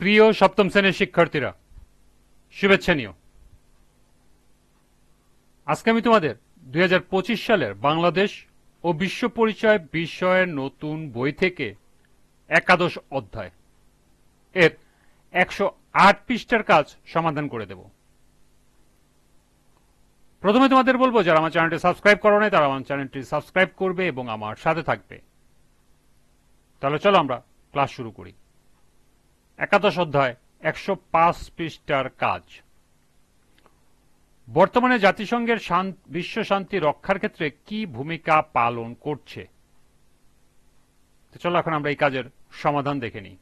প্রিয় সপ্তম শ্রেণীর শিক্ষার্থীরা, শুভেচ্ছা নিও। আজকে আমি তোমাদের 2025 সালের বাংলাদেশ ও বিশ্ব পরিচয় বিষয়ের নতুন বই থেকে একাদশ অধ্যায় এর 108 পৃষ্ঠার কাজ সমাধান করে দেব। প্রথমে তোমাদের বলবো, যারা আমার চ্যানেলটি সাবস্ক্রাইব করো নাই তারা আমার চ্যানেলটি সাবস্ক্রাইব করবে এবং আমার সাথে থাকবে। তাহলে চলো আমরা ক্লাস শুরু করি। একাদশ অধ্যায় 105 পৃষ্ঠার কাজ। বর্তমানে জাতিসংঘের বিশ্ব শান্তি রক্ষার ক্ষেত্রে কি ভূমিকা পালন করছে? চলো এখন আমরা এই কাজের সমাধান দেখে নিই।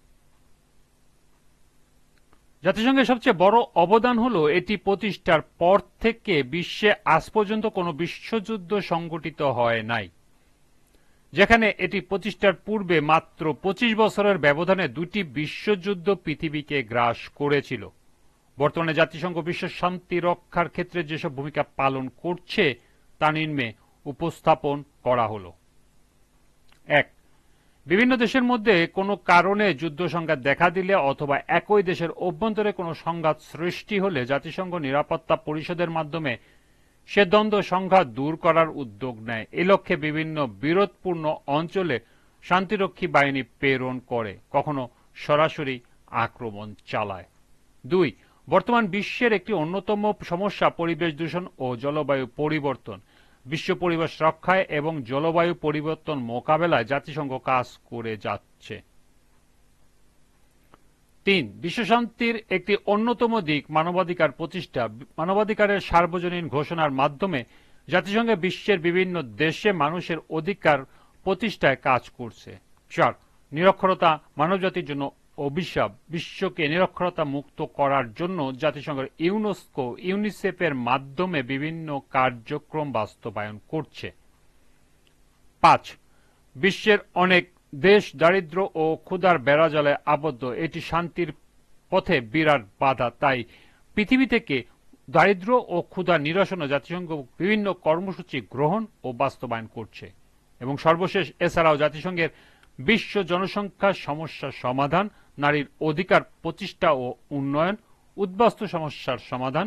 জাতিসংঘের সবচেয়ে বড় অবদান হলো এটি প্রতিষ্ঠার পর থেকে বিশ্বে আজ পর্যন্ত কোনো বিশ্বযুদ্ধ সংঘটিত হয় নাই। যেখানে এটি প্রতিষ্ঠার পূর্বে মাত্র 25 বছরের ব্যবধানে দুটি বিশ্বযুদ্ধ পৃথিবীকে গ্রাস করেছিল। বর্তমানে জাতিসংঘ বিশ্ব শান্তি রক্ষার ক্ষেত্রে যেসব ভূমিকা পালন করছে তা নিম্নে উপস্থাপন করা হলো। 1. বিভিন্ন দেশের মধ্যে কোনো কারণে যুদ্ধ সংঘাত দেখা দিলে অথবা একই দেশের অভ্যন্তরে কোনো সংঘাত সৃষ্টি হলে জাতিসংঘ নিরাপত্তা পরিষদের মাধ্যমে সে দ্বন্দ্ব সংঘাত দূর করার উদ্যোগ নেয়। এ লক্ষ্যে বিভিন্ন বিরোধপূর্ণ অঞ্চলে শান্তিরক্ষী বাহিনী প্রেরণ করে, কখনো সরাসরি আক্রমণ চালায়। 2. বর্তমান বিশ্বের একটি অন্যতম সমস্যা পরিবেশ দূষণ ও জলবায়ু পরিবর্তন। বিশ্ব পরিবেশ রক্ষায় এবং জলবায়ু পরিবর্তন মোকাবেলায় জাতিসংঘ কাজ করে যাচ্ছে। 3. বিশ্বশান্তির একটি অন্যতম দিক মানবাধিকার প্রতিষ্ঠা। মানবাধিকারের সার্বজনীন ঘোষণার মাধ্যমে জাতিসংঘে বিশ্বের বিভিন্ন দেশে মানুষের অধিকার প্রতিষ্ঠায় কাজ করছে। 4. নিরক্ষরতা মানবজাতির জন্য অভিশাপ। বিশ্বকে নিরক্ষরতা মুক্ত করার জন্য জাতিসংঘের ইউনেস্কো, ইউনিসেফের মাধ্যমে বিভিন্ন কার্যক্রম বাস্তবায়ন করছে। 5. বিশ্বের অনেক দেশ দারিদ্র্য ও ক্ষুধার বেড়াজালে আবদ্ধ। এটি শান্তির পথে বিরাট বাধা। তাই পৃথিবী থেকে দারিদ্র্য ও ক্ষুধা নিরসনে জাতিসংঘ বিভিন্ন কর্মসূচি গ্রহণ ও বাস্তবায়ন করছে। এবং সর্বশেষ, এছাড়াও জাতিসংঘের বিশ্ব জনসংখ্যা সমস্যার সমাধান, নারীর অধিকার প্রতিষ্ঠা ও উন্নয়ন, উদ্বাস্তু সমস্যার সমাধান,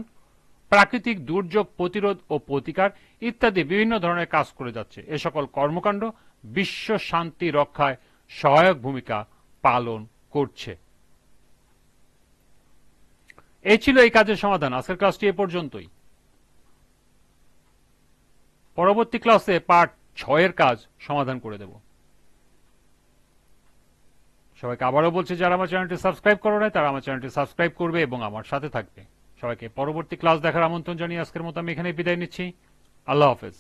প্রাকৃতিক দুর্যোগ প্রতিরোধ ও প্রতিকার ইত্যাদি বিভিন্ন ধরনের কাজ করে যাচ্ছে। এ সকল কর্মকাণ্ড বিশ্ব শান্তি রক্ষায় সহায়ক ভূমিকা পালন করছে। এই ছিল এই কাজের সমাধান। আজকের ক্লাসটি এ পর্যন্তই। পরবর্তী ক্লাসে পার্ট 6 এর কাজ সমাধান করে দেব। সবাইকে আবারও বলছি, যারা আমার চ্যানেলটি সাবস্ক্রাইব করো নাই তারা আমার চ্যানেলটি সাবস্ক্রাইব করবে এবং আমার সাথে থাকবে। সবাইকে পরবর্তী ক্লাস দেখার আমন্ত্রণ জানিয়ে আজকের মতো আমি এখানে বিদায় নিচ্ছি। আল্লাহ হাফেজ।